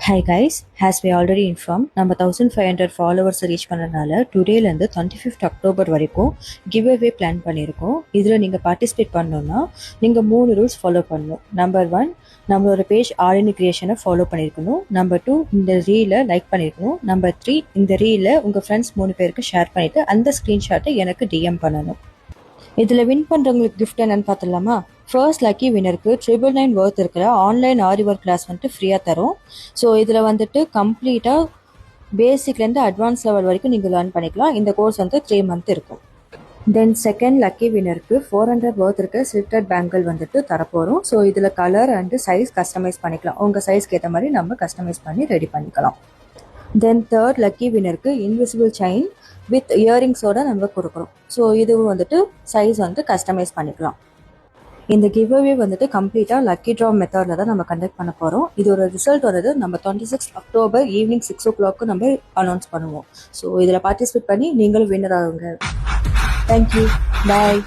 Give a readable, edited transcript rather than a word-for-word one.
Hi guys, as we already informed, நம்ம 1500 followers reach பண்ணனால டுடேலேருந்து 25th October வரைக்கும் give away plan பண்ணியிருக்கோம். இதில் நீங்கள் பார்ட்டிசிபேட் பண்ணணுன்னா நீங்கள் 3 ரூல்ஸ் ஃபாலோ பண்ணணும். நம்பர் 1, நம்மளோட பேஜ் ஆர்என்இ கிரியேஷனை ஃபாலோ பண்ணியிருக்கணும். நம்பர் 2, இந்த ரீலை லைக் பண்ணியிருக்கணும். நம்பர் 3, இந்த ரீலை உங்கள் ஃப்ரெண்ட்ஸ் 3 பேருக்கு ஷேர் பண்ணிவிட்டு அந்த ஸ்க்ரீன்ஷாட்டை எனக்கு டிஎம் பண்ணணும். இதில் வின் பண்ணுறவங்களுக்கு கிஃப்ட் என்னன்னு பார்த்துடலாமா? ஃபர்ஸ்ட் லக்கி வினருக்கு 999 ஒர்த் இருக்கிற ஆன்லைன் ஆரி ஒர்க் கிளாஸ் வந்துட்டு ஃப்ரீயாக தரும். ஸோ இதில் வந்துட்டு கம்ப்ளீட்டாக பேசிக்லேருந்து அட்வான்ஸ் லெவல் வரைக்கும் நீங்கள் லேர்ன் பண்ணிக்கலாம். இந்த கோர்ஸ் வந்து 3 மந்த் இருக்கும். தென் செகண்ட் லக்கி வினருக்கு 400 ஒர்த் இருக்க சில்டட் பேங்கிள் வந்துட்டு தரப்போகிறோம். ஸோ இதில் கலர் அண்டு சைஸ் கஸ்டமைஸ் பண்ணிக்கலாம். உங்கள் சைஸ்க்கு ஏற்ற மாதிரி நம்ம கஸ்டமைஸ் பண்ணி ரெடி பண்ணிக்கலாம். தென் தேர்ட் லக்கி வினருக்கு இன்விசிபிள் செயின் வித் இயரிங்ஸோட நம்ம கொடுக்குறோம். ஸோ இதுவும் வந்துட்டு சைஸ் வந்து கஸ்டமைஸ் பண்ணிக்கலாம். இந்த கிவ் அவே வந்துட்டு கம்ப்ளீட்டாக லக்கி ட்ரா மெத்தடில் தான் நம்ம கண்டக்ட் பண்ண போகிறோம். இதோட ரிசல்ட் வந்து நம்ம 26 அக்டோபர் ஈவினிங் 6 o'clock நம்ம அனௌன்ஸ் பண்ணுவோம். ஸோ இதில் பார்ட்டிசிபேட் பண்ணி நீங்களும் வின்னர் ஆகுங்க. தேங்க்யூ, பாய்.